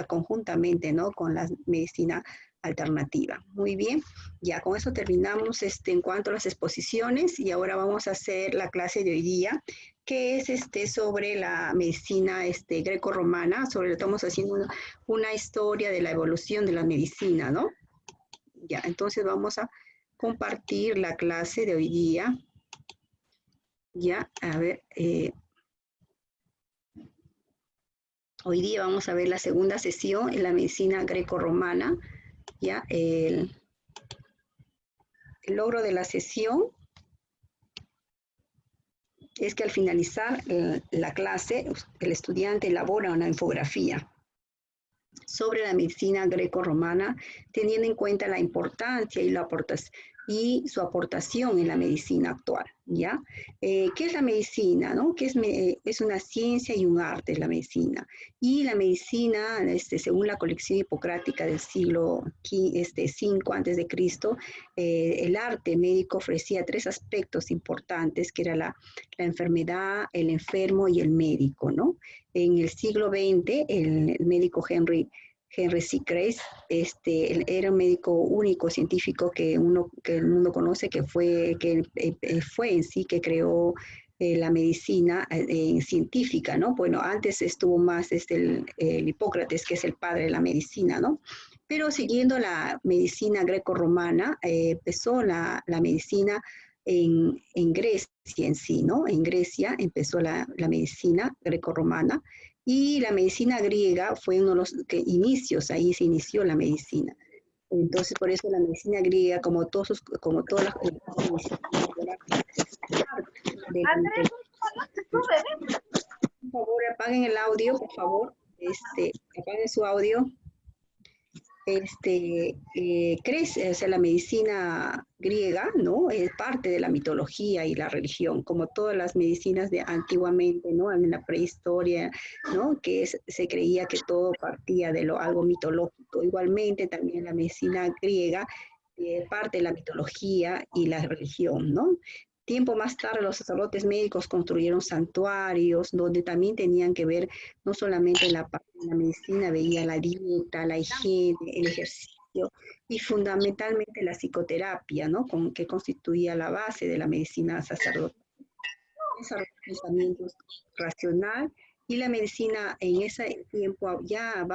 conjuntamente, ¿no? Con la medicina alternativa. Muy bien, ya con eso terminamos en cuanto a las exposiciones y ahora vamos a hacer la clase de hoy día, que es sobre la medicina greco-romana, estamos haciendo una historia de la evolución de la medicina, ¿no? Ya, entonces vamos a compartir la clase de hoy día. Ya, a ver, hoy día vamos a ver la segunda sesión en la medicina greco-romana. Ya, el logro de la sesión es que al finalizar la clase, el estudiante elabora una infografía sobre la medicina greco-romana, teniendo en cuenta la importancia y su aportación en la medicina actual, ¿ya? ¿Qué es la medicina, no? Es una ciencia y un arte la medicina. Y la medicina, según la colección hipocrática del siglo V antes de Cristo, el arte médico ofrecía tres aspectos importantes, que era la enfermedad, el enfermo y el médico, ¿no? En el siglo XX, el médico Henry C. Kreis, era un médico único científico que el mundo conoce, que fue en sí que creó la medicina científica, ¿no? Bueno, antes estuvo más el Hipócrates, que es el padre de la medicina, ¿no? Pero siguiendo la medicina greco-romana, empezó la medicina en Grecia en sí, ¿no? En Grecia empezó la medicina greco-romana y la medicina griega fue uno de los inicios, ahí se inició la medicina. Entonces, por eso la medicina griega, como todas las por favor, apaguen el audio, por favor. Apaguen su audio. Crece, o sea, la medicina griega, ¿no? Es parte de la mitología y la religión, como todas las medicinas de antiguamente, ¿no? En la prehistoria, ¿no? Se creía que todo partía de algo mitológico. Igualmente, también la medicina griega parte de la mitología y la religión, ¿no? Tiempo más tarde, los sacerdotes médicos construyeron santuarios donde también tenían que ver no solamente en la parte de la medicina, veía la dieta, la higiene, el ejercicio y fundamentalmente la psicoterapia, ¿no? Que constituía la base de la medicina sacerdotal. Desarrollo pensamientos racional y la medicina en ese tiempo ya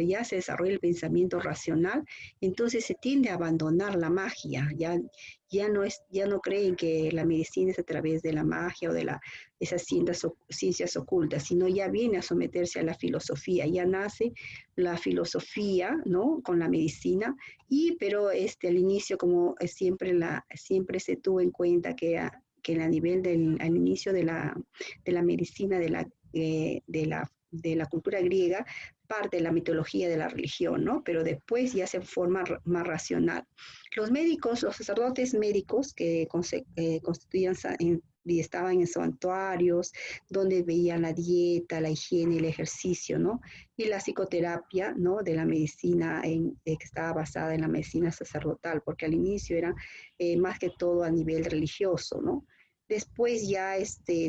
ya se desarrolla el pensamiento racional, entonces se tiende a abandonar la magia, ya no creen que la medicina es a través de la magia o de esas ciencias ocultas, sino ya viene a someterse a la filosofía, ya nace la filosofía, ¿no? Con la medicina, pero al inicio, como siempre se tuvo en cuenta que al inicio de la medicina, de la cultura griega, parte de la mitología de la religión, ¿no? Pero después ya se forma más racional. Los sacerdotes médicos que constituían y estaban en santuarios, donde veían la dieta, la higiene, el ejercicio, ¿no? Y la psicoterapia, ¿no? De la medicina que estaba basada en la medicina sacerdotal, porque al inicio era más que todo a nivel religioso, ¿no? Después ya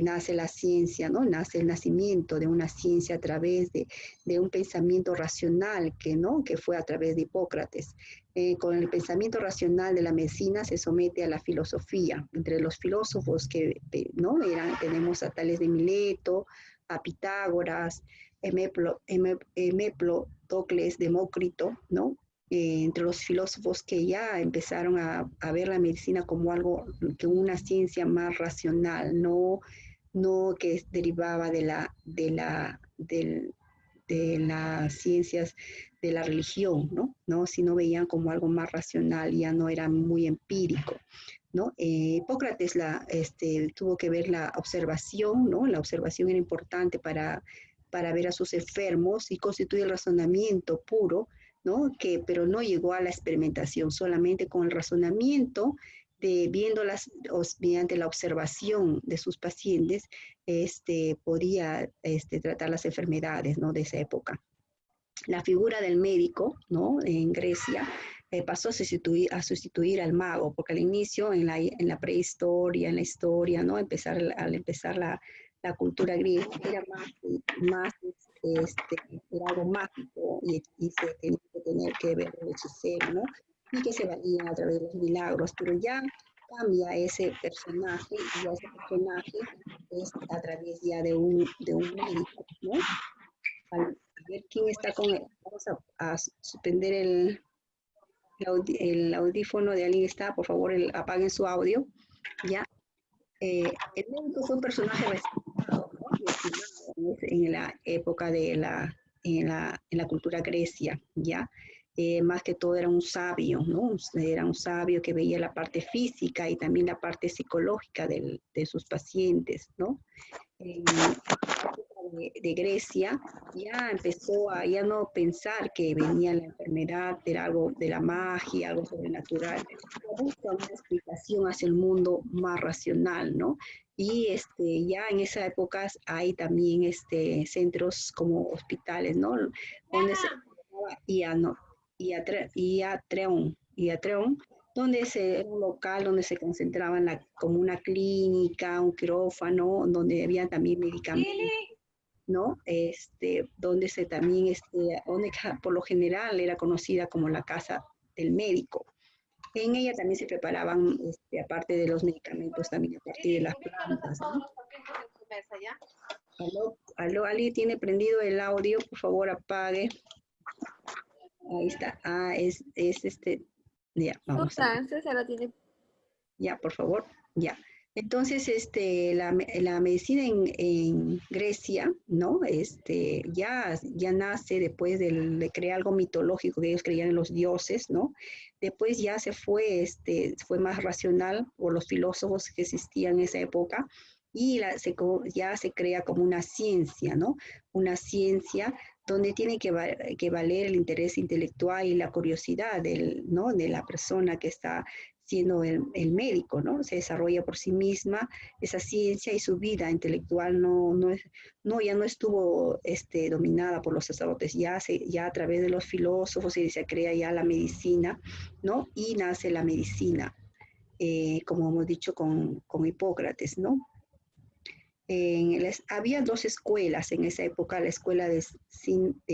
nace la ciencia, ¿no? Nace el nacimiento de una ciencia a través de un pensamiento racional que fue a través de Hipócrates. Con el pensamiento racional de la medicina se somete a la filosofía. Entre los filósofos ¿no? Tenemos a Tales de Mileto, a Pitágoras, Tocles, Demócrito, ¿no? Entre los filósofos que ya empezaron a ver la medicina como algo, que una ciencia más racional, no que derivaba de las ciencias de la religión, ¿no? Sino veían como algo más racional, ya no era muy empírico, ¿no? Hipócrates tuvo que ver la observación, ¿no? La observación era importante para ver a sus enfermos y constituye el razonamiento puro, ¿no? Pero no llegó a la experimentación, solamente con el razonamiento viéndolas mediante la observación de sus pacientes, podía tratar las enfermedades, ¿no? De esa época. La figura del médico, ¿no? En Grecia pasó a sustituir al mago, porque al inicio, en la prehistoria, en la historia, ¿no? Al empezar la cultura griega, era más era algo mágico y se tenía que tener que ver el hechicero, ¿no? Y que se valían a través de los milagros, pero ya cambia ese personaje y ya ese personaje es a través ya de un médico, ¿no? A ver quién está con él. Vamos a suspender el audífono de alguien que está, por favor, apaguen su audio, ¿ya? El médico fue un personaje respetado, ¿no? Y estimado en la época en la cultura grecia, ¿ya? Más que todo era un sabio, ¿no? Era un sabio que veía la parte física y también la parte psicológica de sus pacientes, ¿no? En la época de Grecia ya empezó a ya no pensar que venía la enfermedad, era algo de la magia, algo sobrenatural, busca una explicación hacia el mundo más racional, ¿no? Y ya en esa época hay también centros como hospitales, ¿no? Donde se llamaba Iatreón, donde era un local donde se concentraban como una clínica, un quirófano, donde había también medicamentos, ¿no? Donde también, donde por lo general era conocida como la casa del médico. En ella también se preparaban, aparte de los medicamentos, también a partir de las plantas, ¿no? Aló, aló, ¿alguien tiene prendido el audio? Por favor, apague. Ahí está. Ah, ya, vamos a ver. Sustancia la tiene. Ya, por favor, ya. Entonces, la medicina en Grecia, ¿no? Ya nace después de crear algo mitológico, que ellos creían en los dioses, ¿no? Después ya fue más racional por los filósofos que existían en esa época y ya se crea como una ciencia, ¿no? Una ciencia donde tiene que valer el interés intelectual y la curiosidad ¿no? De la persona que está siendo el médico, ¿no? Se desarrolla por sí misma esa ciencia y su vida intelectual ya no estuvo dominada por los sacerdotes, ya a través de los filósofos se crea ya la medicina, ¿no? Y nace la medicina, como hemos dicho con Hipócrates, ¿no? Había dos escuelas en esa época, la escuela de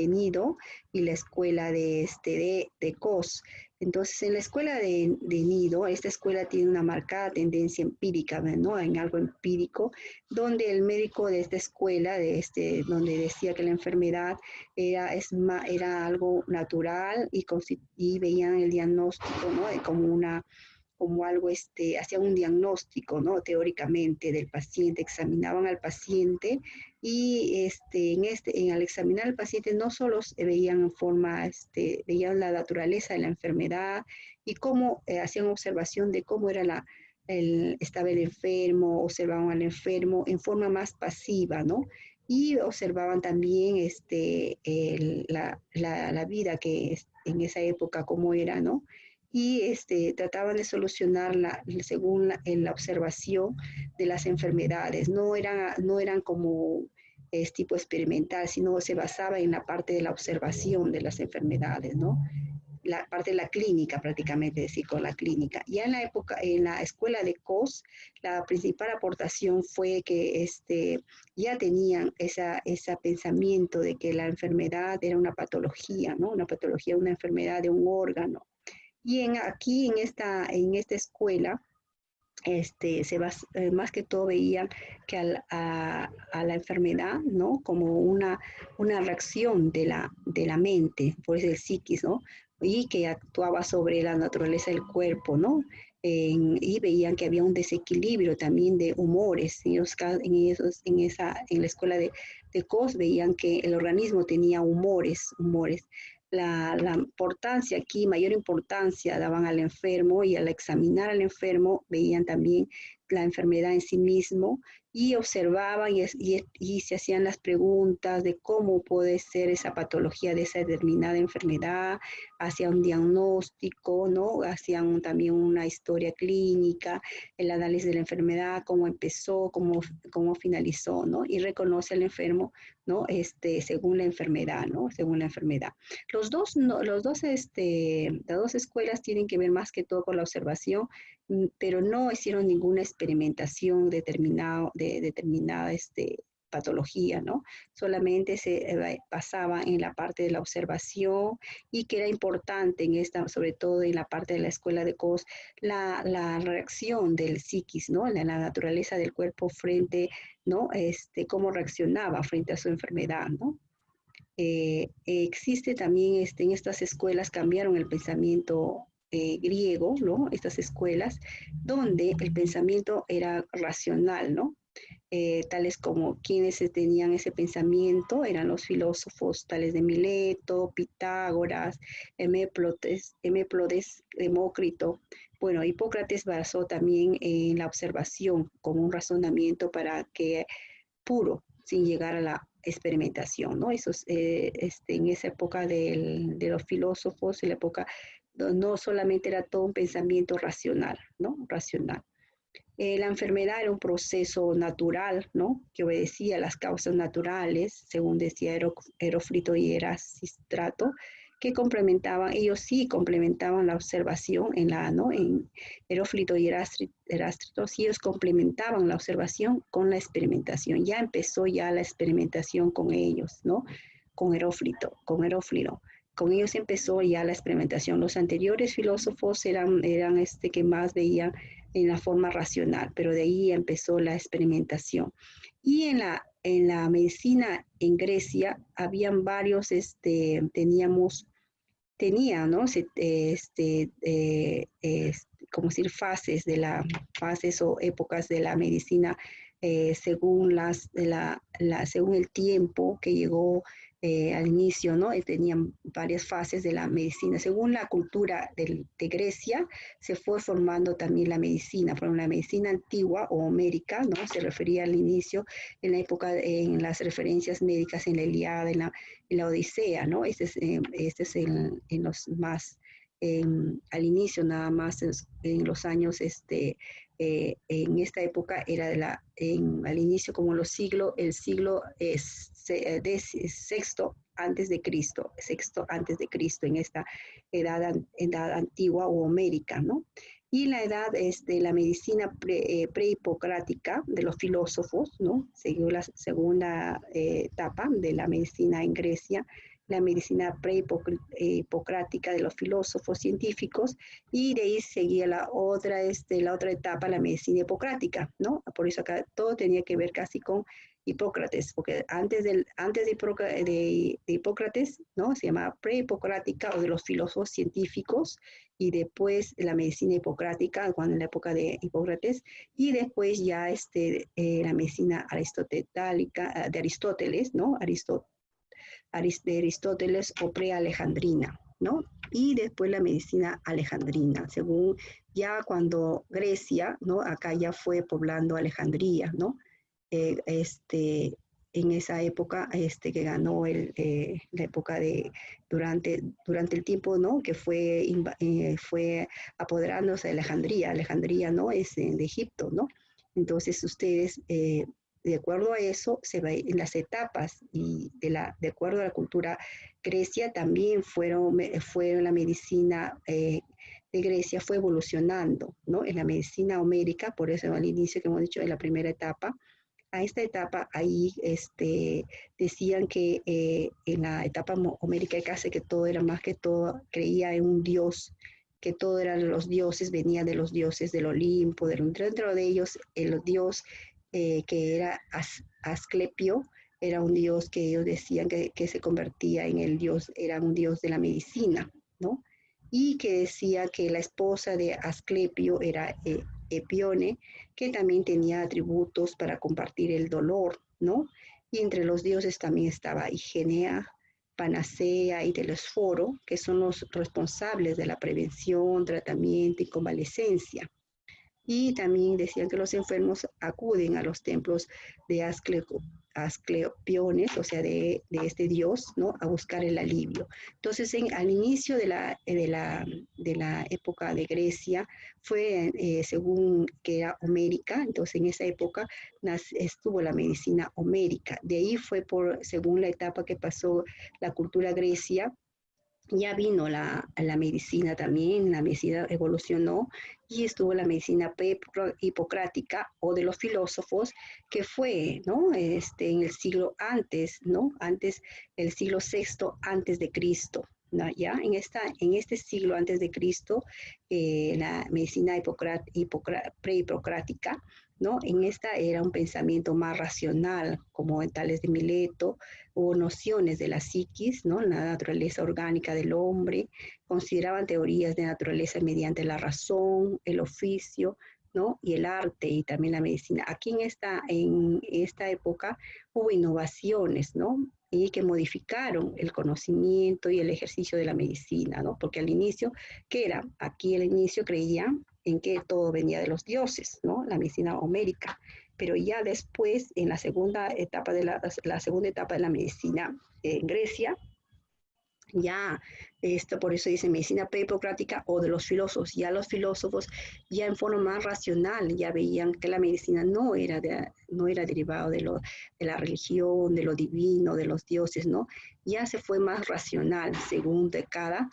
Nido y la escuela de Cos. Entonces, en la escuela de Nido, esta escuela tiene una marcada tendencia empírica, ¿no? En algo empírico, donde el médico de esta escuela, donde decía que la enfermedad era algo natural y veían el diagnóstico, ¿no? Como algo, hacían un diagnóstico, ¿no? Teóricamente del paciente, examinaban al paciente y al examinar al paciente no solo veían veían la naturaleza de la enfermedad y cómo hacían observación de cómo estaba el enfermo, observaban al enfermo en forma más pasiva, ¿no? Y observaban también la vida que en esa época, cómo era, ¿no? Y trataban de solucionarla según la observación de las enfermedades. No eran como tipo experimental, sino se basaba en la parte de la observación de las enfermedades, ¿no? La parte de la clínica, prácticamente decir, con la clínica. Ya en la época, en la escuela de COS, la principal aportación fue que ya tenían ese pensamiento de que la enfermedad era una patología, ¿no? Una patología, una enfermedad de un órgano. Y aquí en esta escuela, más que todo veían que a la enfermedad, ¿no? Como una reacción de la mente, por eso el psiquis, ¿no? Y que actuaba sobre la naturaleza del cuerpo, ¿no? Y veían que había un desequilibrio también de humores. En la escuela de COS veían que el organismo tenía humores. La importancia aquí, mayor importancia daban al enfermo y al examinar al enfermo veían también la enfermedad en sí mismo y observaban y se hacían las preguntas de cómo puede ser esa patología de esa determinada enfermedad, hacían un diagnóstico, ¿no? Hacían también una historia clínica, el análisis de la enfermedad, cómo empezó, cómo finalizó, ¿no? Y reconoce al enfermo, ¿no? Según la enfermedad, ¿no? Según la enfermedad. Los dos, no, las dos escuelas tienen que ver más que todo con la observación, pero no hicieron ninguna experimentación determinada patología, ¿no? Solamente se basaba en la parte de la observación y que era importante en esta, sobre todo en la parte de la escuela de Coase, la reacción del psiquis, ¿no? La naturaleza del cuerpo frente, ¿no? Cómo reaccionaba frente a su enfermedad, ¿no? Existe también en estas escuelas cambiaron el pensamiento griego, ¿no? Estas escuelas donde el pensamiento era racional, ¿no? Tales como quienes tenían ese pensamiento eran los filósofos tales de Mileto, Pitágoras, Heméplodes, Demócrito. Bueno, Hipócrates basó también en la observación como un razonamiento para que puro, sin llegar a la experimentación, ¿no? Eso es, en esa época de los filósofos, en la época no solamente era todo un pensamiento racional, ¿no? Racional. La enfermedad era un proceso natural, ¿no? Que obedecía a las causas naturales, según decía Herófrito y Erasistrato, que complementaban, ellos sí complementaban la observación ¿no? En Herófrito y Erástrito, sí ellos complementaban la observación con la experimentación. Ya empezó ya la experimentación con ellos, ¿no? Con Herófrito. Con ellos empezó ya la experimentación. Los anteriores filósofos eran que más veían en la forma racional, pero de ahí empezó la experimentación. Y en la medicina en Grecia habían varios, tenía, ¿no? Como decir, fases o épocas de la medicina según según el tiempo que llegó al inicio, ¿no? Tenían varias fases de la medicina. Según la cultura de Grecia, se fue formando también la medicina. Por ejemplo, la medicina antigua o homérica, ¿no? Se refería al inicio, en la época, en las referencias médicas en la Ilíada, en la Odisea, ¿no? Este es en los más, al inicio nada más, en los años, en esta época era al inicio como el siglo sexto antes de Cristo, en esta edad antigua o homérica, ¿no? Y la edad la medicina prehipocrática de los filósofos, ¿no? Siguió la segunda etapa de la medicina en Grecia, la medicina prehipocrática de los filósofos científicos, y de ahí seguía la otra etapa, la medicina hipocrática, ¿no? Por eso acá todo tenía que ver casi con Hipócrates, porque antes de Hipócrates, ¿no? Se llamaba prehipocrática o de los filósofos científicos, y después la medicina hipocrática, cuando en la época de Hipócrates, y después ya la medicina aristotélica, de Aristóteles, ¿no? De Aristóteles o pre-alejandrina, ¿no? Y después la medicina alejandrina, según ya cuando Grecia, ¿no? Acá ya fue poblando Alejandría, ¿no? Eh, en esa época que ganó la época durante el tiempo, ¿no? Que fue apoderándose de Alejandría. Alejandría, ¿no? Es de Egipto, ¿no? Entonces ustedes, de acuerdo a eso, se va en las etapas y de acuerdo a la cultura Grecia también fue la medicina de Grecia fue evolucionando, ¿no? En la medicina homérica, por eso al inicio que hemos dicho, en la primera etapa, a esta etapa ahí decían que en la etapa homérica casi que todo era más que todo, creía en un dios, que todo eran los dioses, venía de los dioses del Olimpo, dentro de ellos el dios que era Asclepio, era un dios que ellos decían que se convertía en el dios, era un dios de la medicina, ¿no? Y que decía que la esposa de Asclepio era Epione, que también tenía atributos para compartir el dolor, ¿no? Y entre los dioses también estaba Higienea, Panacea y Telesforo, que son los responsables de la prevención, tratamiento y convalecencia. Y también decían que los enfermos acuden a los templos de Asclepiones, o sea, de este dios, ¿no? A buscar el alivio. Entonces, al inicio de la época de Grecia, fue según que era homérica, entonces en esa época estuvo la medicina homérica. De ahí fue según la etapa que pasó la cultura grecia, ya vino la medicina también, la medicina evolucionó y estuvo la medicina hipocrática o de los filósofos que fue, ¿no? En el siglo antes, ¿no? Antes, el siglo sexto antes de Cristo. ¿No? Ya en este siglo antes de Cristo, la medicina prehipocrática, ¿no? En esta era un pensamiento más racional, como en Tales de Mileto, o nociones de la psiquis, ¿no? La naturaleza orgánica del hombre, consideraban teorías de naturaleza mediante la razón, el oficio, ¿no? Y el arte y también la medicina. Aquí en esta época hubo innovaciones, ¿no? Y que modificaron el conocimiento y el ejercicio de la medicina, ¿no? Porque al inicio, ¿qué era? Aquí al inicio creían en que todo venía de los dioses, ¿no? La medicina homérica, pero ya después, en la segunda etapa la segunda etapa de la medicina en Grecia, ya esto por eso dice medicina prehipocrática o de los filósofos, ya los filósofos ya en forma más racional ya veían que la medicina no era derivado de la religión, de lo divino, de los dioses, ¿no? Ya se fue más racional según cada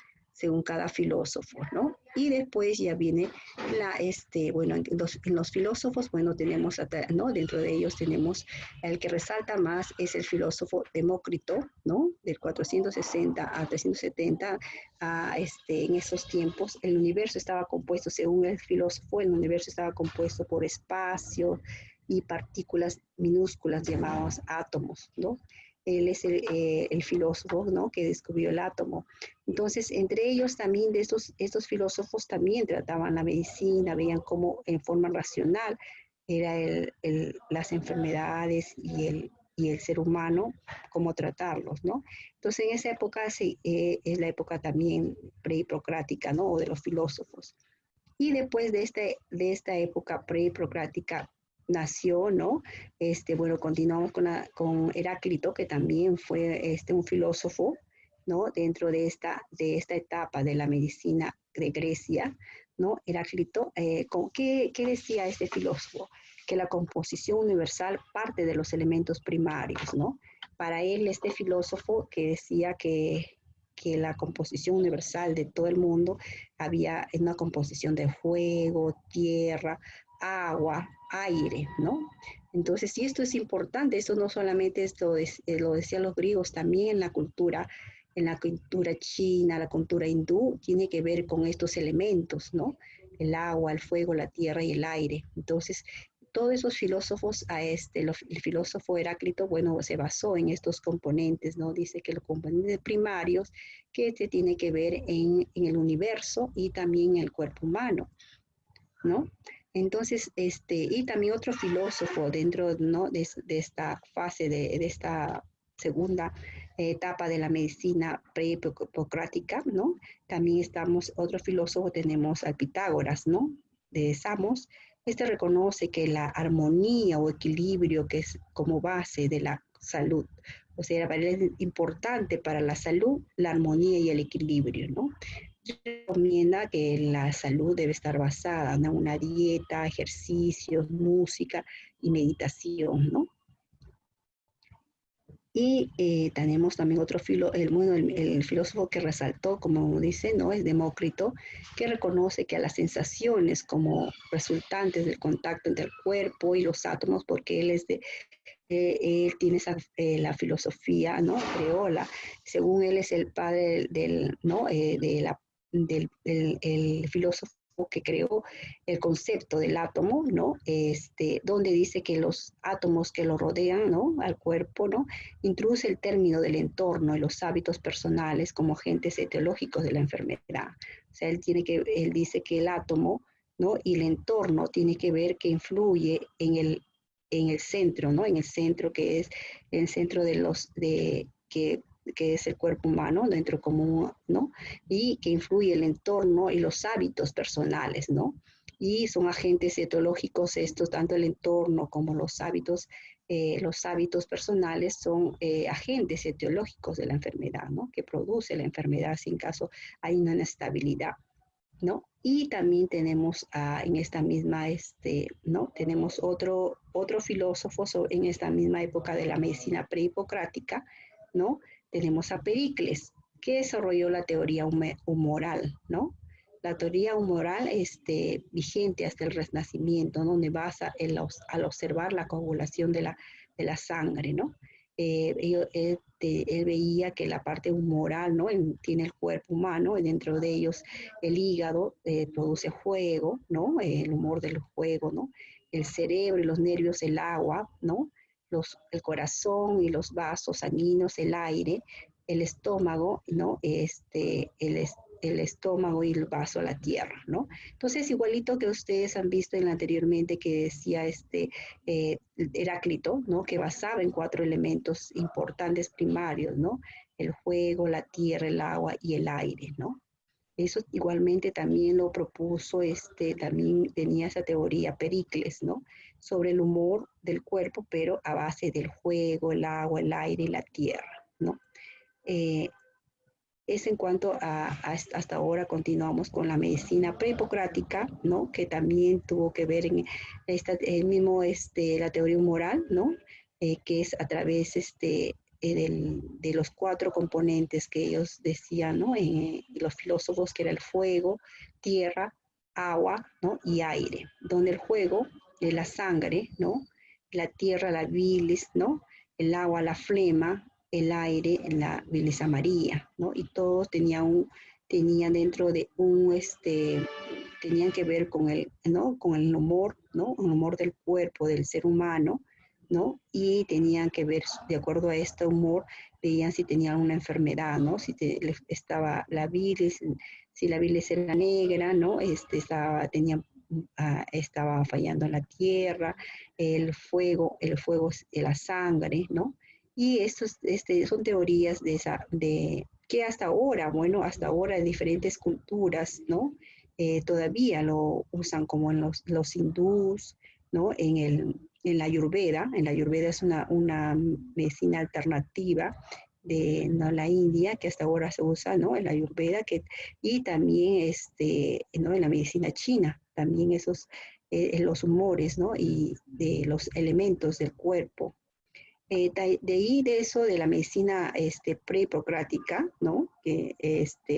filósofo, ¿no? Y después ya viene bueno, en los filósofos, bueno, tenemos, ¿no? Dentro de ellos tenemos el que resalta más es el filósofo Demócrito, ¿no? Del 460 a 370, en esos tiempos, el universo estaba compuesto, según el filósofo, el universo estaba compuesto por espacio y partículas minúsculas llamadas átomos, ¿no? Él es el filósofo, ¿no? Que descubrió el átomo. Entonces, entre ellos también, de estos filósofos también trataban la medicina, veían cómo en forma racional era las enfermedades y el ser humano, cómo tratarlos, ¿no? Entonces, en esa época sí, es la época también prehipocrática, ¿no? O de los filósofos. Y después de esta época prehipocrática nació, ¿no? Bueno, continuamos con Heráclito, que también fue un filósofo, ¿no? Dentro de esta etapa de la medicina de Grecia, ¿no? Heráclito, ¿qué decía este filósofo? Que la composición universal parte de los elementos primarios, ¿no? Para él, este filósofo que decía que la composición universal de todo el mundo había una composición de fuego, tierra, agua, aire, ¿no? Entonces, y esto es importante, esto no solamente lo decían los griegos, también en la cultura china, la cultura hindú, tiene que ver con estos elementos, ¿no? El agua, el fuego, la tierra y el aire. Entonces, todos esos filósofos, el filósofo Heráclito, bueno, se basó en estos componentes, ¿no? Dice que los componentes primarios que tiene que ver en el universo y también en el cuerpo humano, ¿no? Entonces, y también otro filósofo dentro, ¿no? de esta fase, de esta segunda etapa de la medicina prehipocrática, ¿no? También otro filósofo tenemos al Pitágoras, ¿no? De Samos. Este reconoce que la armonía o equilibrio que es como base de la salud, o sea, es importante para la salud la armonía y el equilibrio, ¿no? Recomienda que la salud debe estar basada en una dieta, ejercicios, música y meditación, ¿no? Y tenemos también otro el filósofo que resaltó, como dice, ¿no? Es Demócrito, que reconoce que a las sensaciones como resultantes del contacto entre el cuerpo y los átomos, porque él tiene la filosofía, ¿no? Creola. Según él es el padre ¿no? El filósofo que creó el concepto del átomo, ¿no? Donde dice que los átomos que lo rodean, ¿no? Al cuerpo, ¿no? Introduce el término del entorno y los hábitos personales como agentes etiológicos de la enfermedad. O sea, él dice que el átomo, ¿no? Y el entorno tiene que ver que influye en el centro, ¿no? En el centro que es el centro que es el cuerpo humano, dentro común, ¿no? Y que influye el entorno y los hábitos personales, ¿no? Y son agentes etiológicos estos, tanto el entorno como los hábitos personales son agentes etiológicos de la enfermedad, ¿no? Que produce la enfermedad si en caso hay una inestabilidad, ¿no? Y también tenemos en esta misma, ¿no? Tenemos otro filósofo en esta misma época de la medicina prehipocrática, ¿no? Tenemos a Pericles, que desarrolló la teoría humoral, ¿no? La teoría humoral vigente hasta el Renacimiento, ¿no? Donde basa al observar la coagulación de la sangre, ¿no? Él veía que la parte humoral, ¿no? Tiene el cuerpo humano, y dentro de ellos el hígado produce fuego, ¿no? El humor del fuego, ¿no? El cerebro y los nervios, el agua, ¿no? El corazón y los vasos sanguíneos, el aire, el estómago, ¿no? El estómago y el vaso, la tierra, ¿no? Entonces, igualito que ustedes han visto anteriormente que decía Heráclito, ¿no? Que basaba en 4 elementos importantes primarios, ¿no? El fuego, la tierra, el agua y el aire, ¿no? Eso igualmente también lo propuso, también tenía esa teoría Pericles, ¿no? Sobre el humor del cuerpo, pero a base del fuego, el agua, el aire y la tierra, ¿no? Es en cuanto hasta ahora continuamos con la medicina prehipocrática, ¿no? Que también tuvo que ver en la teoría humoral, ¿no? Que es a través de los 4 componentes que ellos decían, ¿no? Los filósofos, que era el fuego, tierra, agua, ¿no? Y aire, donde el fuego es la sangre, ¿no? La tierra, la bilis, ¿no? El agua, la flema, el aire, la bilis amarilla, ¿no? Y todos tenían dentro de tenían que ver con ¿no? Con el humor, ¿no? El humor del cuerpo del ser humano, ¿no? Y tenían que ver, de acuerdo a este humor, veían si tenían una enfermedad, ¿no? Si estaba la bilis, si la bilis era negra, ¿no? Estaba fallando en la tierra, el fuego, la sangre, ¿no? Y estos son teorías que hasta ahora, bueno, hasta ahora en diferentes culturas, ¿no? Todavía lo usan como en los hindús, ¿no? En la Ayurveda. En la Ayurveda es una medicina alternativa de ¿no? la India, que hasta ahora se usa, ¿no? En la Ayurveda, y también ¿no? En la medicina china, también los humores, ¿no? Y de los elementos del cuerpo. De ahí de eso de la medicina prehipocrática, ¿no?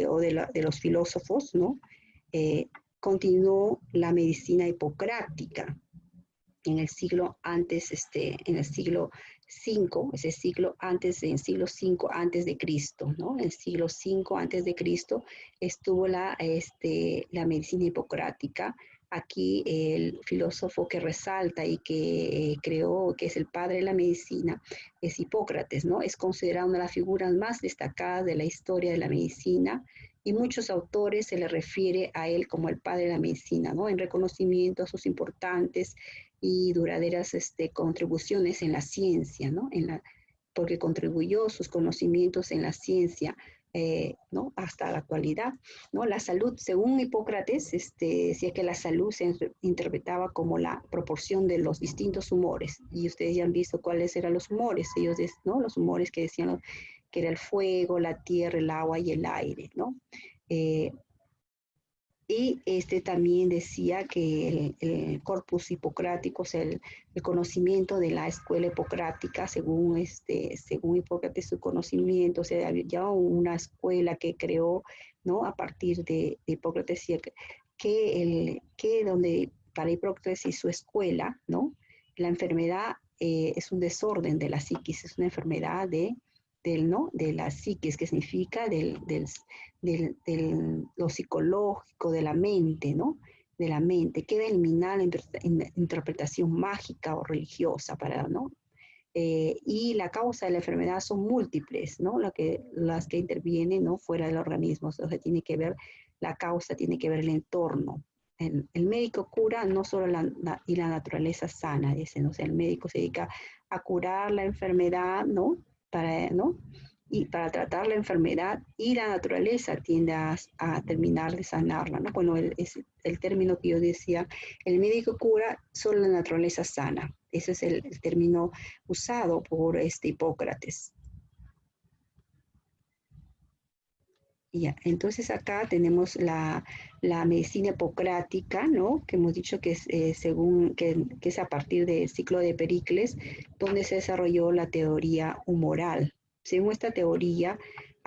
O de los filósofos, ¿no? Continuó la medicina hipocrática en el siglo antes, en el siglo V, ese siglo antes, en el siglo V antes de Cristo, ¿no? En el siglo V antes de Cristo estuvo la medicina hipocrática. Aquí el filósofo que resalta y que creó, que es el padre de la medicina, es Hipócrates, ¿no? Es considerado una de las figuras más destacadas de la historia de la medicina, y muchos autores se le refiere a él como el padre de la medicina, ¿no? En reconocimiento a sus importantes y duraderas contribuciones en la ciencia, ¿no? Porque contribuyó sus conocimientos en la ciencia, ¿no? Hasta la actualidad, ¿no? La salud, según Hipócrates, decía que la salud se interpretaba como la proporción de los distintos humores, y ustedes ya han visto cuáles eran los humores, ¿no? Los humores que decían que era el fuego, la tierra, el agua y el aire, ¿no? Y también decía que el corpus hipocrático, o sea, el conocimiento de la escuela hipocrática, según Hipócrates, su conocimiento, o sea, ya una escuela que creó, ¿no? A partir de Hipócrates, decía que donde para Hipócrates y su escuela, ¿no? La enfermedad es un desorden de la psiquis, es una enfermedad ¿no? De la psiquis, que significa lo psicológico, de la mente, ¿no? De la mente. Queda eliminada la interpretación mágica o religiosa ¿no? Y la causa de la enfermedad son múltiples, ¿no? Las que intervienen, ¿no? Fuera del organismo. O sea, tiene que ver la causa, tiene que ver el entorno. El médico cura no solo y la naturaleza sana, dicen, o sea, el médico se dedica a curar la enfermedad, ¿no? ¿No? Y para tratar la enfermedad, y la naturaleza tiende a terminar de sanarla, ¿no? Bueno, es el término que yo decía, el médico cura, solo la naturaleza sana. Ese es el término usado por Hipócrates. Ya, entonces acá tenemos la medicina hipocrática, ¿no? Que hemos dicho que es, que es a partir del ciclo de Pericles, donde se desarrolló la teoría humoral. Según esta teoría,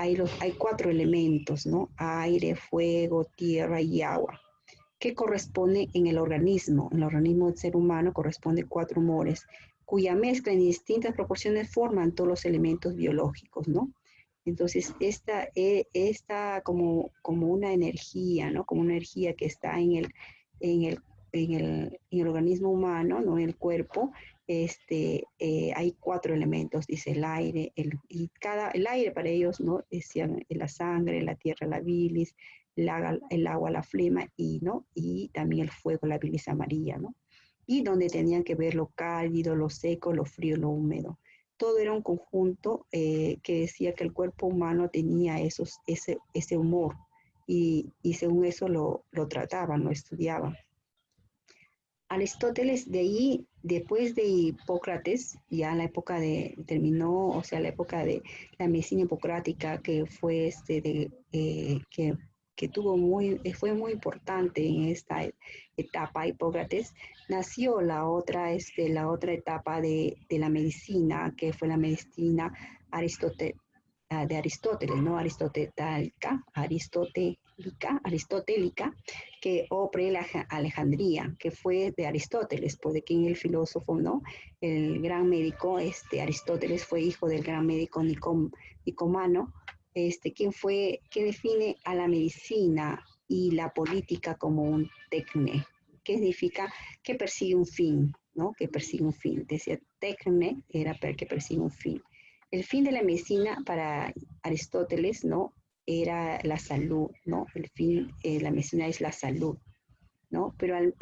hay 4 elementos, ¿no? Aire, fuego, tierra y agua, que corresponde en el organismo. En el organismo del ser humano corresponde 4 humores, cuya mezcla en distintas proporciones forman todos los elementos biológicos, ¿no? Entonces, esta como una energía, ¿no? Como una energía que está en el, en el organismo humano, ¿no? En el cuerpo, hay 4 elementos, dice el aire, el aire para ellos, ¿no? Decían la sangre, la tierra, la bilis, el agua, la flema, ¿no? Y también el fuego, la bilis amarilla, ¿no? Y donde tenían que ver lo cálido, lo seco, lo frío, lo húmedo. Todo era un conjunto que decía que el cuerpo humano tenía ese humor y según eso lo trataban, lo estudiaban. Aristóteles de ahí, después de Hipócrates, ya la época terminó, o sea, la época de la medicina hipocrática, que fue que fue muy importante en esta etapa, Hipócrates, nació la otra etapa de la medicina, que fue la medicina de Aristóteles, ¿no? Aristotélica, que o pre-Alejandría, que fue de Aristóteles, pues de quien el filósofo, ¿no? El gran médico, Aristóteles fue hijo del gran médico Nicomano, que define a la medicina y la política como un tecne, que significa que persigue un fin, ¿no? Que persigue un fin. Decía tecne era que persigue un fin. El fin de la medicina para Aristóteles, ¿no? Era la salud, ¿no? El fin de la medicina es la salud, ¿no? Pero al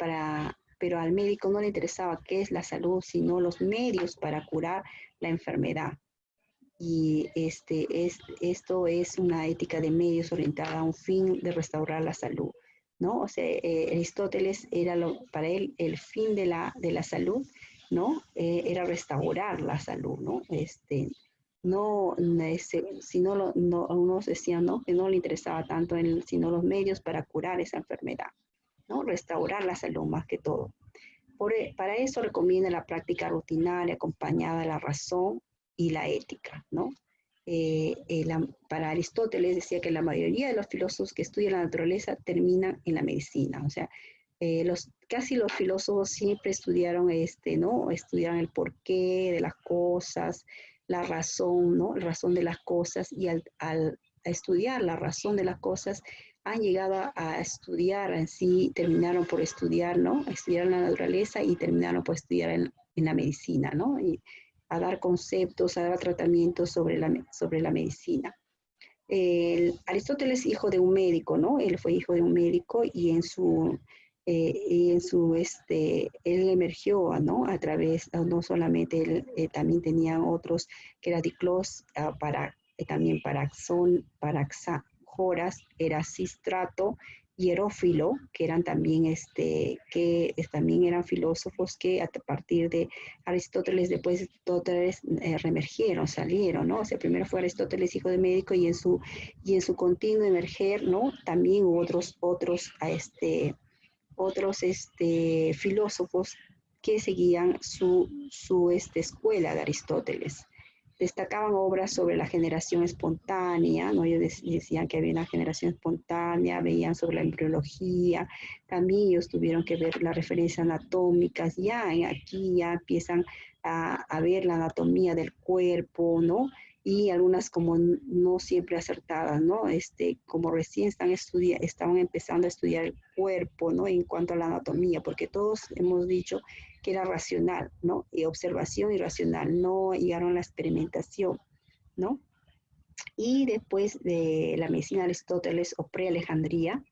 médico no le interesaba qué es la salud, sino los medios para curar la enfermedad. Y esto es una ética de medios orientada a un fin de restaurar la salud, ¿no? O sea, Aristóteles para él el fin de la salud, ¿no? Era restaurar la salud, ¿no? No, si no, unos decían, ¿no? Que no le interesaba tanto sino los medios para curar esa enfermedad, ¿no? Restaurar la salud más que todo. Para eso recomienda la práctica rutinaria acompañada de la razón y la ética, ¿no? Para Aristóteles decía que la mayoría de los filósofos que estudian la naturaleza terminan en la medicina, o sea, casi los filósofos siempre estudiaron ¿no? Estudiaron el porqué de las cosas, la razón, ¿no? La razón de las cosas, y al estudiar la razón de las cosas, han llegado a estudiar en sí, terminaron por estudiar, ¿no? Estudiar la naturaleza y terminaron por estudiar en la medicina, ¿no? Y a dar conceptos, a dar tratamientos sobre la medicina. Aristóteles, hijo de un médico, ¿no? Él fue hijo de un médico y él emergió, ¿no? A través, no solamente él, también tenían otros, que era Diclos, también Paraxágoras, Erasístrato y Herófilo, que eran también, también eran filósofos que a partir de Aristóteles, después Aristóteles reemergieron, salieron, ¿no? O sea, primero fue Aristóteles, hijo de médico, y en su continuo emerger, ¿no? También hubo otros filósofos que seguían su escuela de Aristóteles. Destacaban obras sobre la generación espontánea, ¿no? Ellos decían que había una generación espontánea, veían sobre la embriología, también ellos tuvieron que ver las referencias anatómicas, aquí ya empiezan a ver la anatomía del cuerpo, ¿no? Y algunas como no siempre acertadas, ¿no? Como recién estaban empezando a estudiar el cuerpo, ¿no? En cuanto a la anatomía, porque todos hemos dicho que era racional, ¿no? Y observación y racional, no llegaron a la experimentación, ¿no? Y después de la medicina de Aristóteles o pre-Alejandría,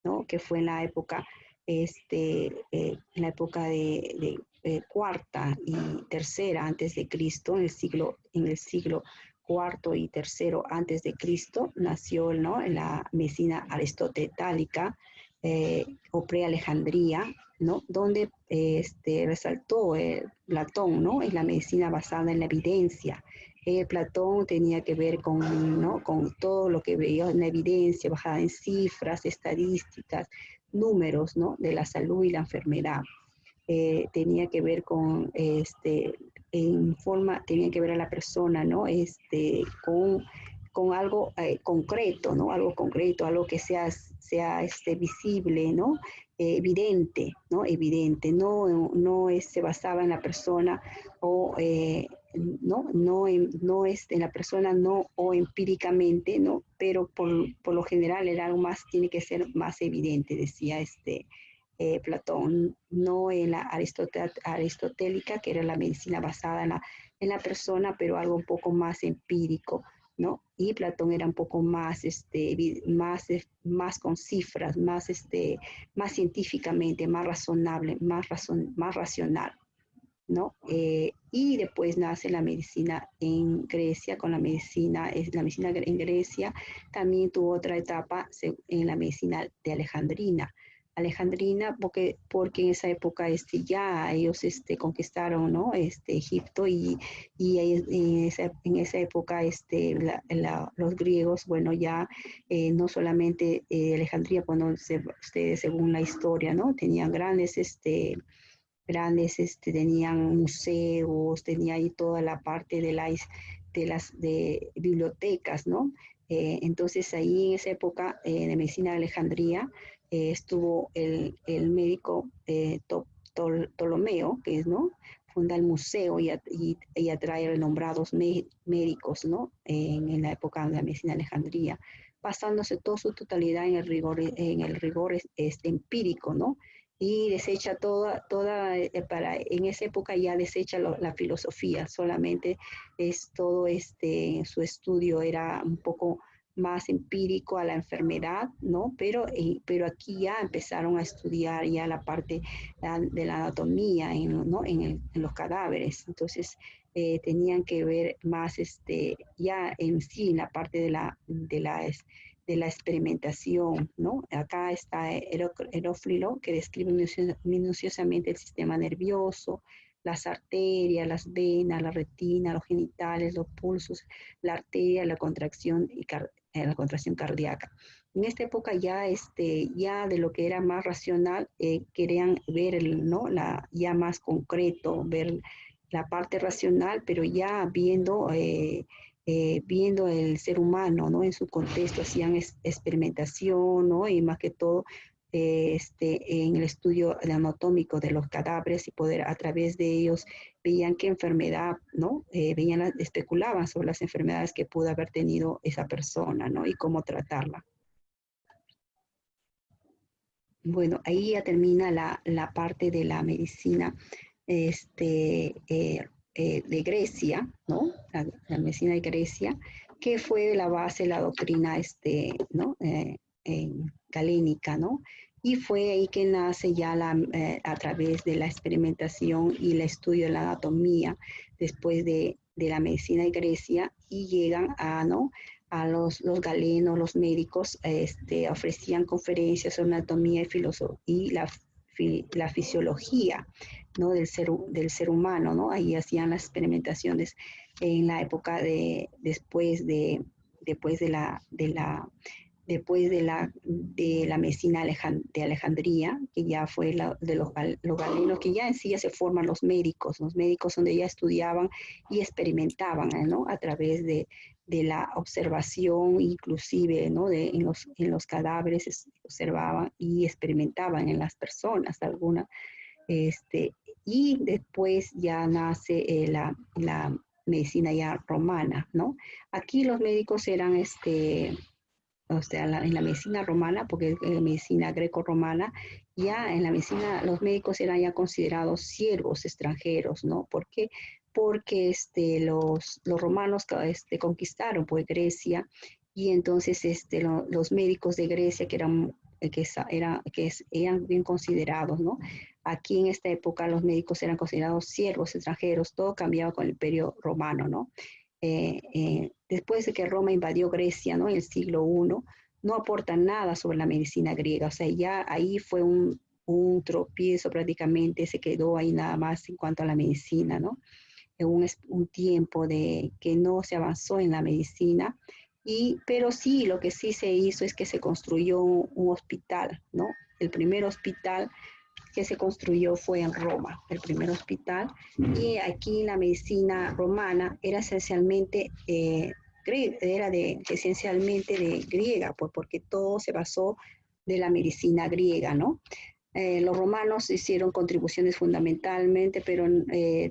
¿no? Que fue en la época, en la época de cuarta y tercera antes de Cristo, en el siglo cuarto y tercero antes de Cristo, nació, ¿no? La medicina aristotélica o pre-Alejandría, ¿no? Donde resaltó Platón, ¿no? Es la medicina basada en la evidencia. Platón tenía que ver con, ¿no? Con todo lo que veía en la evidencia, basada en cifras, estadísticas, números, ¿no? De la salud y la enfermedad. Tenía que ver con, tenía que ver a la persona, ¿no? con algo concreto, ¿no? Algo concreto, algo que sea visible, ¿no? Evidente, ¿no? Evidente, no se basaba en la persona o no en la persona, no o empíricamente, ¿no? Pero por lo general era algo más, tiene que ser más evidente, decía Platón, no en la aristotélica, que era la medicina basada en la persona, pero algo un poco más empírico, ¿no? Y Platón era un poco más, más con cifras, más científicamente, más razonable, más racional, ¿no? Y después nace la medicina en Grecia, con la medicina en Grecia también tuvo otra etapa en la medicina de Alejandrina, porque en esa época ya ellos conquistaron, ¿no? Egipto en esa época los griegos, bueno, ya no solamente Alejandría, bueno, ustedes según la historia, ¿no? Tenían tenían museos, tenía ahí toda la parte de bibliotecas, ¿no? Entonces ahí en esa época de medicina de Alejandría estuvo el médico Ptolomeo, que es, ¿no? Funda el museo y atrae renombrados médicos, ¿no? En la época de la medicina de Alejandría, basándose toda su totalidad en el rigor empírico, ¿no? Y desecha en esa época ya desecha la filosofía, solamente es todo su estudio era un poco más empírico a la enfermedad, ¿no? Pero aquí ya empezaron a estudiar ya la parte de la anatomía, ¿no? En los cadáveres, entonces tenían que ver más ya en sí en la parte de la experimentación, ¿no? Acá está Herófilo, que describe minuciosamente el sistema nervioso, las arterias, las venas, la retina, los genitales, los pulsos, la arteria, la contracción cardíaca. En esta época ya de lo que era más racional, querían ver, ¿no? Ya más concreto, ver la parte racional, pero ya viendo el ser humano, ¿no? En su contexto, hacían experimentación, ¿no? Y más que todo, en el estudio anatómico de los cadáveres y poder a través de ellos veían qué enfermedad, ¿no? Especulaban sobre las enfermedades que pudo haber tenido esa persona, ¿no? Y cómo tratarla. Bueno, ahí ya termina la parte de la medicina de Grecia, ¿no? La medicina de Grecia, que fue la base de la doctrina ¿no? Galénica, ¿no? Y fue ahí que nace ya a través de la experimentación y el estudio de la anatomía, después de la medicina de Grecia, y llegan ¿no? A los galenos, los médicos, ofrecían conferencias sobre anatomía y la fisiología, ¿no? del ser humano, ¿no? Ahí hacían las experimentaciones en la época después de la medicina de Alejandría, que ya fue de los galenos, que ya en sí ya se forman los médicos donde ya estudiaban y experimentaban, ¿no? A través de la observación, inclusive, ¿no? En los cadáveres observaban y experimentaban en las personas algunas, y después ya nace la medicina ya romana, ¿no? Aquí los médicos eran, o sea, en la medicina romana, porque es medicina greco-romana, ya en la medicina los médicos eran ya considerados siervos extranjeros, ¿no? ¿Por qué? Porque los romanos conquistaron pues Grecia, y entonces los médicos de Grecia eran bien considerados, ¿no? Aquí en esta época los médicos eran considerados siervos extranjeros, todo cambiaba con el Imperio Romano, ¿no? Después de que Roma invadió Grecia, ¿no? En el siglo I, no aporta nada sobre la medicina griega, o sea, ya ahí fue un tropiezo prácticamente, se quedó ahí nada más en cuanto a la medicina, ¿no? En un tiempo de que no se avanzó en la medicina, pero sí, lo que sí se hizo es que se construyó un hospital, ¿no? El primer hospital que se construyó fue en Roma, el primer hospital, y aquí la medicina romana era esencialmente era esencialmente de griega, pues porque todo se basó de la medicina griega, ¿no? Los romanos hicieron contribuciones fundamentalmente, pero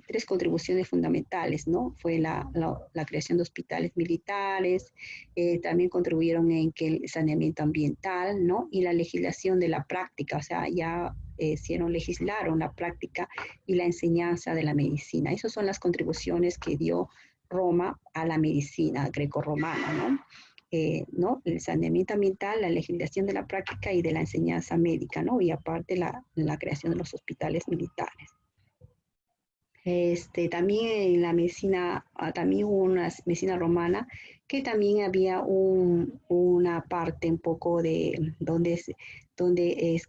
tres contribuciones fundamentales, ¿no? Fue la creación de hospitales militares, también contribuyeron en que el saneamiento ambiental, ¿no? Y la legislación de la práctica, o sea, ya legislaron la práctica y la enseñanza de la medicina. Esas son las contribuciones que dio Roma a la medicina grecorromana, ¿no? ¿No? El saneamiento ambiental, la legislación de la práctica y de la enseñanza médica, ¿no? Y aparte la creación de los hospitales militares. También en la medicina, también hubo una medicina romana que también había una parte un poco de donde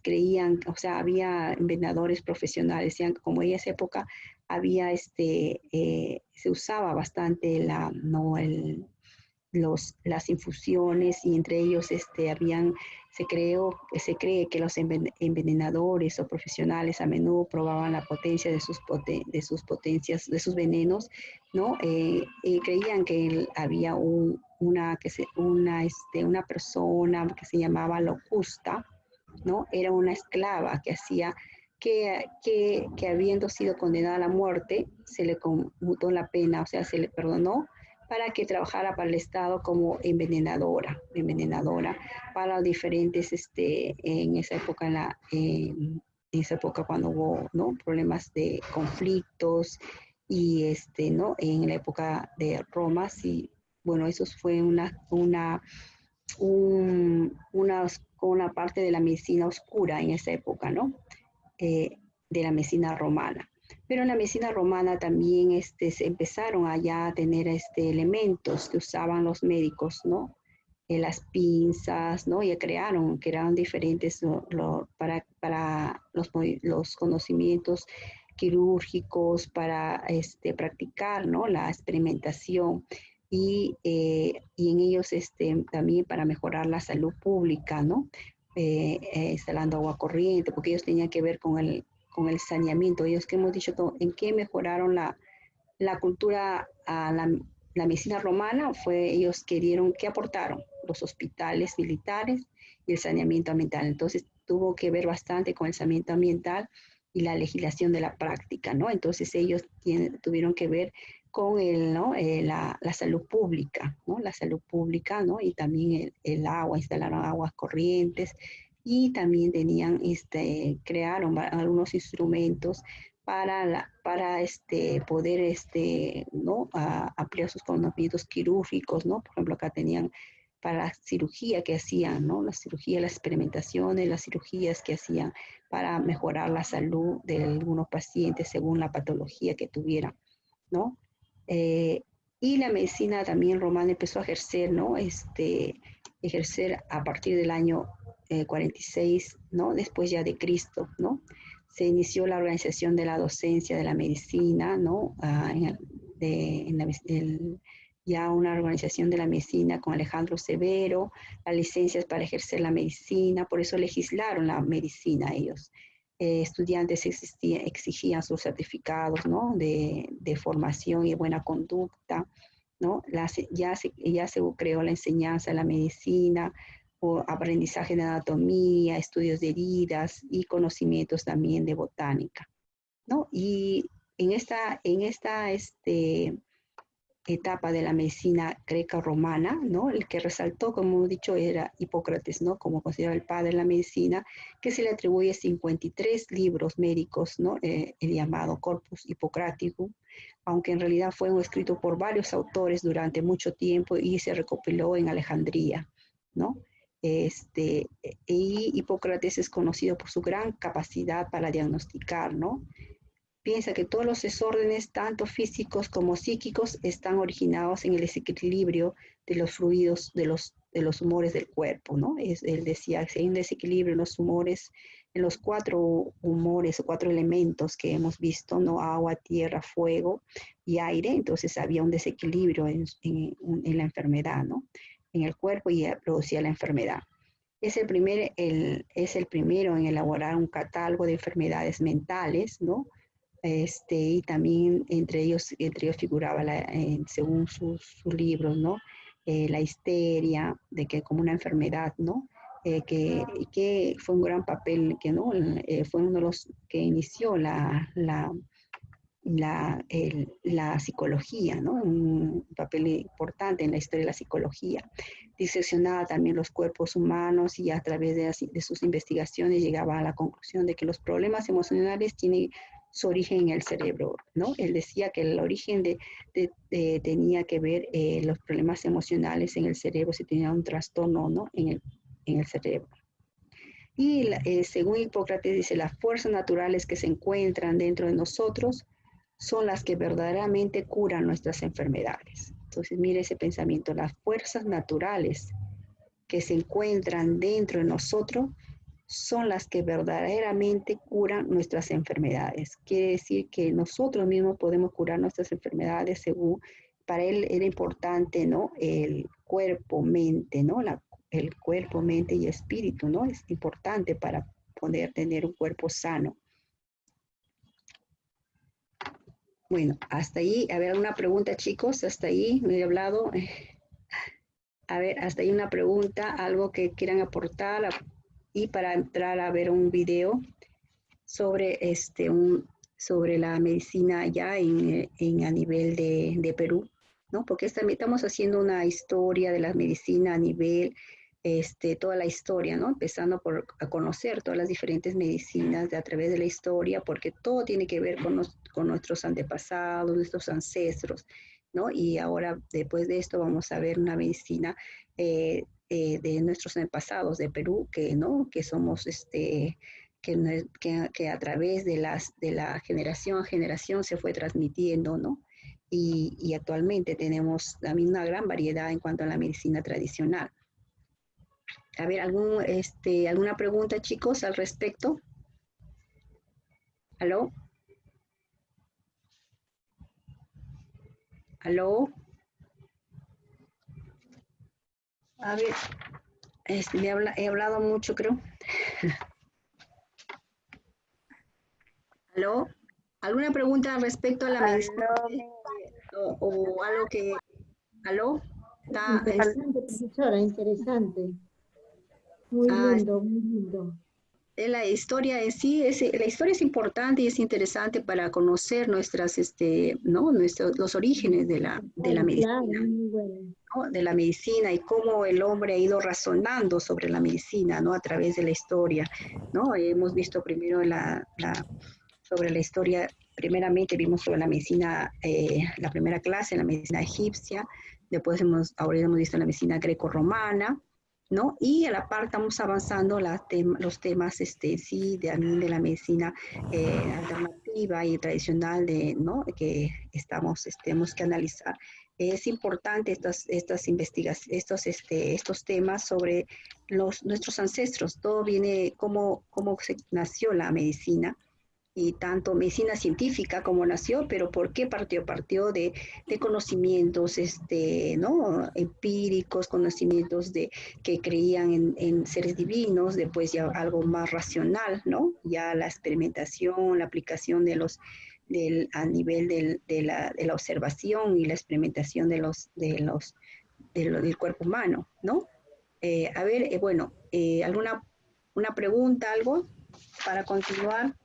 creían, o sea, había envenenadores profesionales, decían que como en esa época había se usaba bastante las infusiones y entre ellos se cree que los envenenadores o profesionales a menudo probaban la potencia de sus venenos, ¿no? Creían que había una persona que se llamaba Locusta, ¿no? Era una esclava que hacía que habiendo sido condenada a la muerte, se le conmutó la pena, o sea, se le perdonó para que trabajara para el Estado como envenenadora para diferentes, en esa época, en esa época cuando hubo, ¿no? Problemas de conflictos y, ¿no? En la época de Roma, sí, bueno, eso fue una parte de la medicina oscura en esa época, ¿no? De la medicina romana. Pero en la medicina romana también se empezaron allá a tener elementos que usaban los médicos, ¿no? Las pinzas, ¿no? Y crearon diferentes para los conocimientos quirúrgicos, para practicar, ¿no? La experimentación y en ellos también para mejorar la salud pública, ¿no? Instalando agua corriente, porque ellos tenían que ver con el saneamiento. Ellos que hemos dicho en qué mejoraron la cultura a la medicina romana, ellos que aportaron los hospitales militares y el saneamiento ambiental. Entonces tuvo que ver bastante con el saneamiento ambiental y la legislación de la práctica, ¿no? Entonces ellos tuvieron que ver con ¿no? La salud pública, ¿no? La salud pública, ¿no? Y también el agua, instalaron aguas corrientes y también crearon algunos instrumentos para poder ¿no? ampliar sus conocimientos quirúrgicos, ¿no? Por ejemplo, acá tenían para la cirugía que hacían, ¿no? La cirugía, las experimentaciones, las cirugías que hacían para mejorar la salud de algunos pacientes según la patología que tuvieran, ¿no? Y la medicina también romana empezó a ejercer, ¿no? Ejercer a partir del año 46, ¿no? Después ya de Cristo, ¿no? Se inició la organización de la docencia de la medicina, ¿no? Ya una organización de la medicina con Alejandro Severo, las licencias para ejercer la medicina, por eso legislaron la medicina ellos. Estudiantes exigían sus certificados, ¿no? de formación y buena conducta, ¿no? Ya se creó la enseñanza de la medicina, o aprendizaje de anatomía, estudios de heridas y conocimientos también de botánica, ¿no? Y en esta etapa de la medicina greca-romana, ¿no? El que resaltó, como he dicho, era Hipócrates, ¿no? Como considerado el padre de la medicina, que se le atribuye 53 libros médicos, ¿no? El llamado Corpus Hippocraticum, aunque en realidad fue escrito por varios autores durante mucho tiempo y se recopiló en Alejandría, ¿no? Y Hipócrates es conocido por su gran capacidad para diagnosticar, ¿no? Piensa que todos los desórdenes, tanto físicos como psíquicos, están originados en el desequilibrio de los fluidos de los humores del cuerpo, ¿no? Él decía que hay un desequilibrio en los humores, en los 4 humores o 4 elementos que hemos visto, ¿no? Agua, tierra, fuego y aire. Entonces había un desequilibrio en la enfermedad, ¿no? En el cuerpo y producía la enfermedad. Es el primero en elaborar un catálogo de enfermedades mentales, ¿no? Y también entre ellos figuraba según sus libros, ¿no? la histeria, de que como una enfermedad, ¿no? Que fue un gran papel, que no fue uno de los que inició la psicología, ¿no? Un papel importante en la historia de la psicología. Diseccionaba también los cuerpos humanos y a través de sus investigaciones llegaba a la conclusión de que los problemas emocionales tienen su origen en el cerebro, ¿no? Él decía que el origen tenía que ver los problemas emocionales en el cerebro, si tenía un trastorno, ¿no? En el cerebro. Y según Hipócrates dice, las fuerzas naturales que se encuentran dentro de nosotros son las que verdaderamente curan nuestras enfermedades. Entonces, mire ese pensamiento, las fuerzas naturales que se encuentran dentro de nosotros son las que verdaderamente curan nuestras enfermedades. Quiere decir que nosotros mismos podemos curar nuestras enfermedades según, para él era importante, ¿no? El cuerpo, mente, ¿no? El cuerpo, mente y espíritu, ¿no? Es importante para poder tener un cuerpo sano. Bueno, hasta ahí, a ver, alguna pregunta, chicos, hasta ahí, me he hablado. A ver, hasta ahí una pregunta, algo que quieran aportar y para entrar a ver un video sobre, sobre la medicina ya a nivel de Perú, ¿no? Porque estamos haciendo una historia de la medicina a nivel, toda la historia, ¿no? Empezando a conocer todas las diferentes medicinas a través de la historia, porque todo tiene que ver con nuestros antepasados, nuestros ancestros, ¿no? Y ahora, después de esto, vamos a ver una medicina de nuestros antepasados de Perú, ¿no? Que somos, que a través de la generación a generación se fue transmitiendo, ¿no? Y actualmente tenemos también una gran variedad en cuanto a la medicina tradicional. A ver, ¿alguna pregunta, chicos, al respecto? ¿Aló? ¿Aló? A ver, he hablado mucho, creo. ¿Aló? ¿Alguna pregunta al respecto a la medicina? O algo que... ¿Aló? Interesante, profesora, interesante. Muy lindo, muy lindo. La historia en sí, la historia es importante y es interesante para conocer ¿no? Los orígenes de la Claro, medicina, muy bueno. ¿no? De la medicina y cómo el hombre ha ido razonando sobre la medicina, ¿no? A través de la historia, ¿no? Hemos visto primero sobre la historia, primeramente vimos sobre la medicina, la primera clase, la medicina egipcia, después ahora hemos visto la medicina greco-romana, ¿no? Y a la par estamos avanzando los temas sí, de la medicina alternativa y tradicional, ¿no? Que tenemos que analizar. Es importante estas investigaciones, estos temas sobre nuestros ancestros. Todo viene, cómo nació la medicina, y tanto medicina científica como nació, pero ¿por qué partió? Partió de conocimientos, ¿no? Empíricos, conocimientos que creían en seres divinos, después ya algo más racional, ¿no? Ya la experimentación, la aplicación a nivel de la observación y la experimentación del cuerpo humano, ¿no? A ver, bueno, ¿alguna una pregunta, algo para continuar?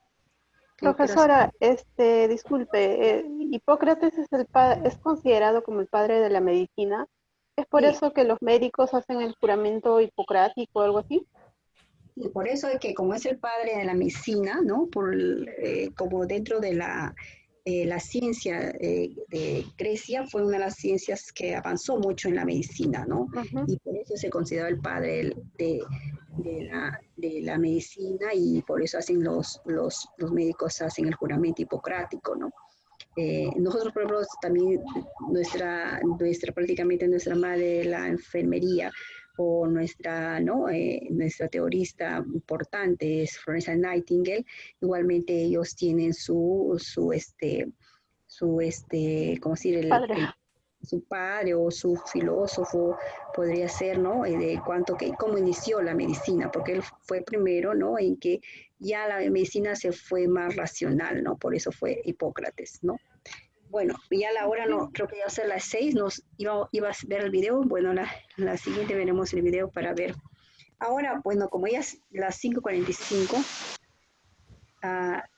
Profesora, disculpe, Hipócrates es considerado como el padre de la medicina. ¿Es por Sí, eso que los médicos hacen el juramento hipocrático o algo así? y por eso es que como es el padre de la medicina, ¿no? Como dentro de la ciencia de Grecia fue una de las ciencias que avanzó mucho en la medicina, ¿no? Ujú. Y por eso se considera el padre de la medicina y por eso hacen los médicos hacen el juramento hipocrático, ¿no? Nosotros, por ejemplo, también prácticamente nuestra madre de la enfermería o nuestra, ¿no? Nuestra teorista importante es Florence Nightingale. Igualmente ellos tienen ¿cómo decir? Padre. Su padre o su filósofo podría ser, ¿no? De cómo inició la medicina, porque él fue primero, ¿no? En que ya la medicina se fue más racional, ¿no? Por eso fue Hipócrates, ¿no? Bueno, ya la hora no, creo que ya va a ser las 6, iba a ver el video, bueno, la siguiente veremos el video para ver. Ahora, bueno, como ya es las 5:45,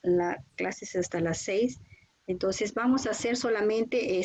la clase es hasta las 6, entonces vamos a hacer solamente